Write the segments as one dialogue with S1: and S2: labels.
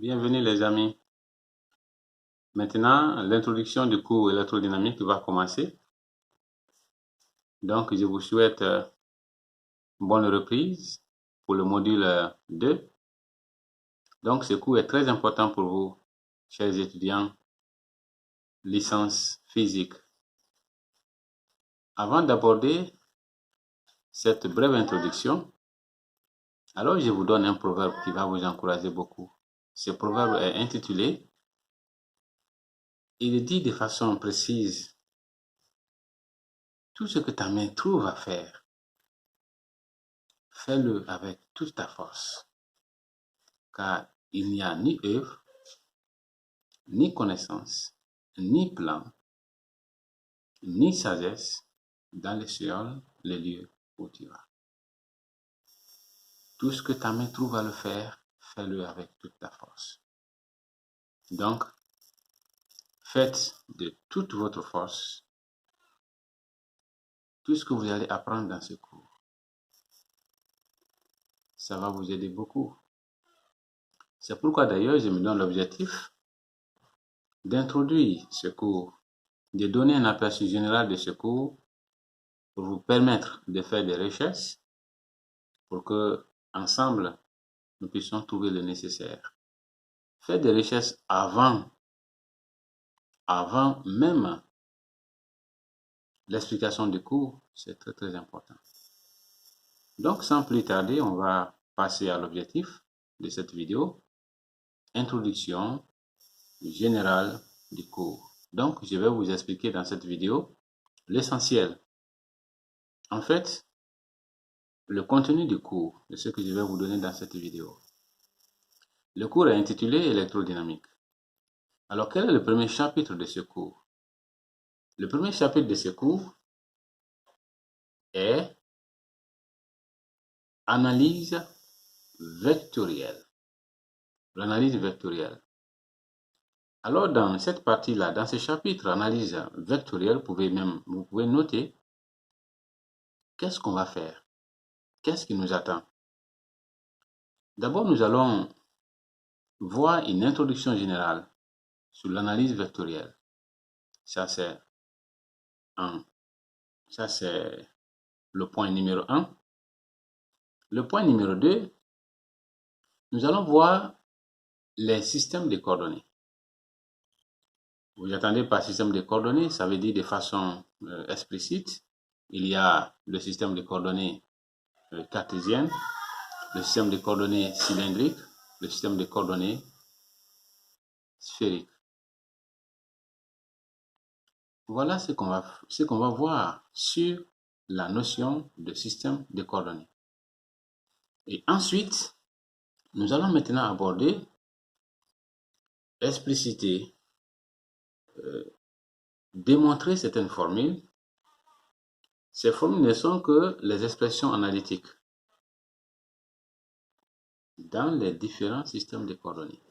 S1: Bienvenue les amis. Maintenant, l'introduction du cours électrodynamique va commencer. Donc, je vous souhaite bonne reprise pour le module 2. Donc, ce cours est très important pour vous, chers étudiants, licence physique. Avant d'aborder cette brève introduction, alors je vous donne un proverbe qui va vous encourager beaucoup. Ce proverbe est intitulé « Il dit de façon précise, tout ce que ta main trouve à faire, fais-le avec toute ta force, car il n'y a ni œuvre, ni connaissance, ni plan, ni sagesse dans les cieux, les lieux où tu vas. Tout ce que ta main trouve à le faire, fais-le avec toute ta force. Donc, faites de toute votre force tout ce que vous allez apprendre dans ce cours. Ça va vous aider beaucoup. C'est pourquoi d'ailleurs je me donne l'objectif d'introduire ce cours, de donner un aperçu général de ce cours pour vous permettre de faire des recherches pour que, ensemble, nous puissions trouver le nécessaire. Faites des recherches avant même l'explication du cours, c'est très très important. Donc, sans plus tarder, on va passer à l'objectif de cette vidéo, introduction générale du cours. Donc, je vais vous expliquer dans cette vidéo l'essentiel. En fait, le contenu du cours, de ce que je vais vous donner dans cette vidéo. Le cours est intitulé électrodynamique. Alors, quel est le premier chapitre de ce cours? Le premier chapitre de ce cours est analyse vectorielle. L'analyse vectorielle. Alors, dans cette partie-là, dans ce chapitre analyse vectorielle, vous pouvez noter qu'est-ce qu'on va faire, qu'est-ce qui nous attend. D'abord, nous allons voir une introduction générale sur l'analyse vectorielle. Ça, c'est le point numéro 1. Le point numéro 2, nous allons voir les systèmes de coordonnées. Vous attendez par système de coordonnées, ça veut dire de façon explicite. Il y a le système de coordonnées cartésienne, le système de coordonnées cylindrique, le système de coordonnées sphérique. Voilà ce qu'on va voir sur la notion de système de coordonnées. Et ensuite, nous allons maintenant aborder, expliciter, démontrer certaines formules. Ces formules ne sont que les expressions analytiques dans les différents systèmes de coordonnées.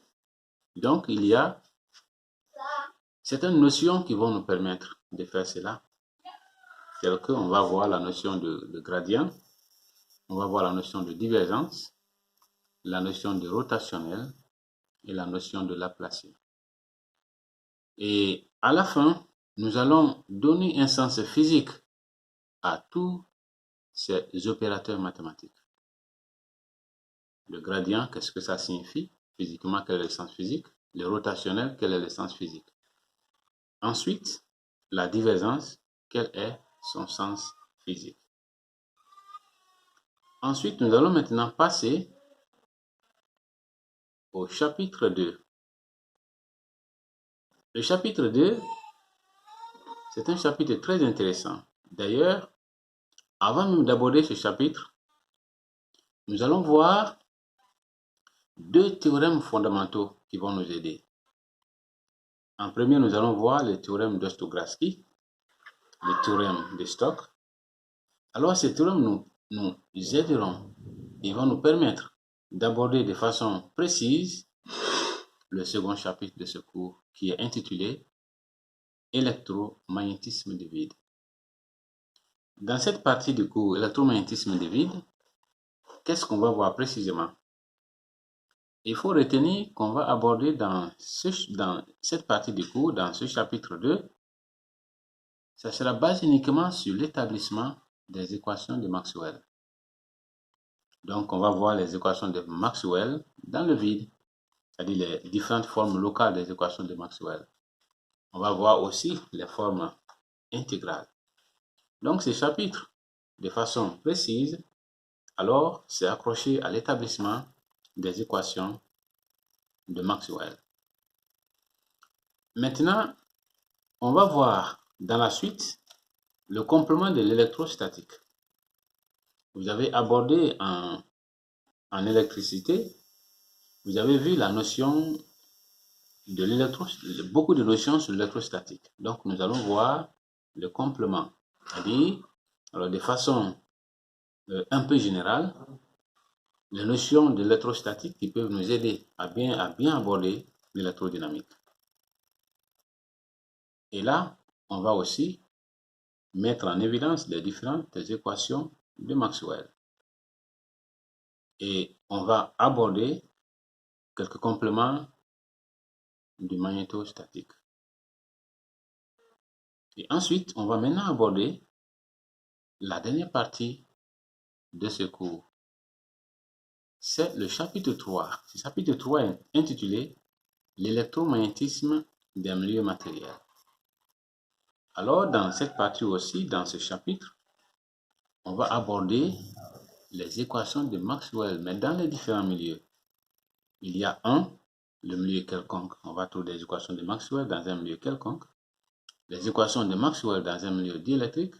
S1: Donc, il y a certaines notions qui vont nous permettre de faire cela. C'est-à-dire qu'on va voir la notion de gradient, on va voir la notion de divergence, la notion de rotationnel et la notion de Laplacien. Et à la fin, nous allons donner un sens physique à tous ces opérateurs mathématiques. Le gradient, qu'est-ce que ça signifie? Physiquement, quel est le sens physique? Le rotationnel, quel est le sens physique? Ensuite, la divergence, quel est son sens physique? Ensuite, nous allons maintenant passer au chapitre 2. Le chapitre 2, c'est un chapitre très intéressant. D'ailleurs, avant même d'aborder ce chapitre, nous allons voir deux théorèmes fondamentaux qui vont nous aider. En premier, nous allons voir le théorème d'Ostogradsky, le théorème de Stokes. Alors, ces théorèmes nous aideront, ils vont nous permettre d'aborder de façon précise le second chapitre de ce cours qui est intitulé électromagnétisme de vide. Dans cette partie du cours électromagnétisme de vide, qu'est-ce qu'on va voir précisément? Il faut retenir qu'on va aborder dans cette partie du cours, dans ce chapitre 2, ça sera basé uniquement sur l'établissement des équations de Maxwell. Donc, on va voir les équations de Maxwell dans le vide, c'est-à-dire les différentes formes locales des équations de Maxwell. On va voir aussi les formes intégrales. Donc, ces chapitres, de façon précise, alors, c'est accroché à l'établissement des équations de Maxwell. Maintenant, on va voir dans la suite le complément de l'électrostatique. Vous avez abordé en électricité, vous avez vu la notion de beaucoup de notions sur l'électrostatique. Donc, nous allons voir le complément, c'est-à-dire, alors de façon un peu générale, les notions de l'électrostatique qui peuvent nous aider à bien aborder l'électrodynamique. Et là, on va aussi mettre en évidence les différentes équations de Maxwell. Et on va aborder quelques compléments du magnétostatique. Et ensuite, on va maintenant aborder la dernière partie de ce cours. C'est le chapitre 3. Ce chapitre 3 est intitulé l'électromagnétisme des milieux matériels. Alors, dans cette partie aussi, dans ce chapitre, on va aborder les équations de Maxwell, mais dans les différents milieux. Il y a le milieu quelconque. On va trouver des équations de Maxwell dans un milieu quelconque, les équations de Maxwell dans un milieu diélectrique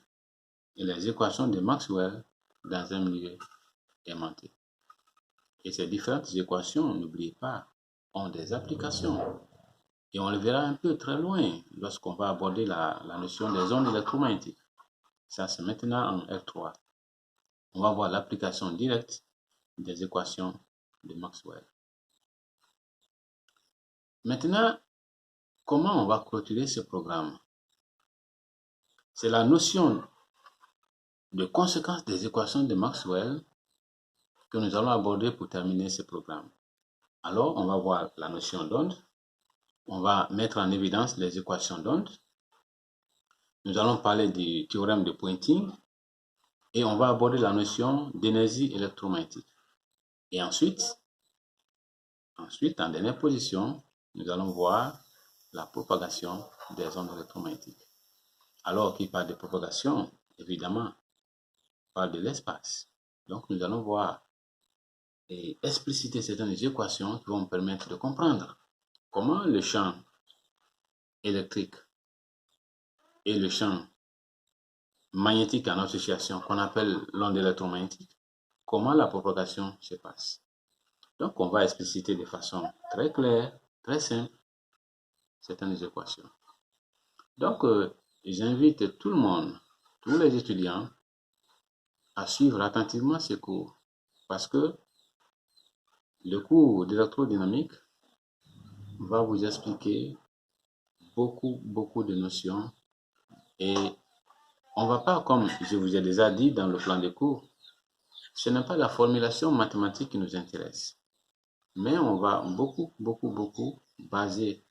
S1: et les équations de Maxwell dans un milieu aimanté. Et ces différentes équations, n'oubliez pas, ont des applications. Et on le verra un peu très loin lorsqu'on va aborder la notion des ondes électromagnétiques. Ça, c'est maintenant en R3. On va voir l'application directe des équations de Maxwell. Maintenant, comment on va clôturer ce programme? C'est la notion de conséquence des équations de Maxwell que nous allons aborder pour terminer ce programme. Alors, on va voir la notion d'onde. On va mettre en évidence les équations d'onde. Nous allons parler du théorème de Poynting et on va aborder la notion d'énergie électromagnétique. Et ensuite, en dernière position, nous allons voir la propagation des ondes électromagnétiques. Alors, qui parle de propagation, évidemment, parle de l'espace. Donc, nous allons voir et expliciter certaines équations qui vont permettre de comprendre comment le champ électrique et le champ magnétique en association, qu'on appelle l'onde électromagnétique, comment la propagation se passe. Donc, on va expliciter de façon très claire, très simple, certaines équations. Donc, j'invite tout le monde, tous les étudiants, à suivre attentivement ces cours parce que le cours d'électrodynamique va vous expliquer beaucoup de notions et on ne va pas, comme je vous ai déjà dit dans le plan de cours, ce n'est pas la formulation mathématique qui nous intéresse, mais on va beaucoup baser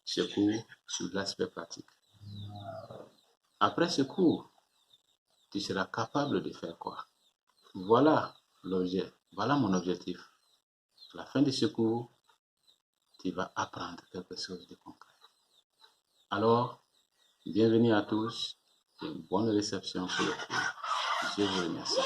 S1: ce cours sur l'aspect pratique. Après ce cours, tu seras capable de faire quoi? Voilà l'objet, voilà mon objectif. À la fin de ce cours, tu vas apprendre quelque chose de concret. Alors, bienvenue à tous et bonne réception pour le cours. Je vous remercie.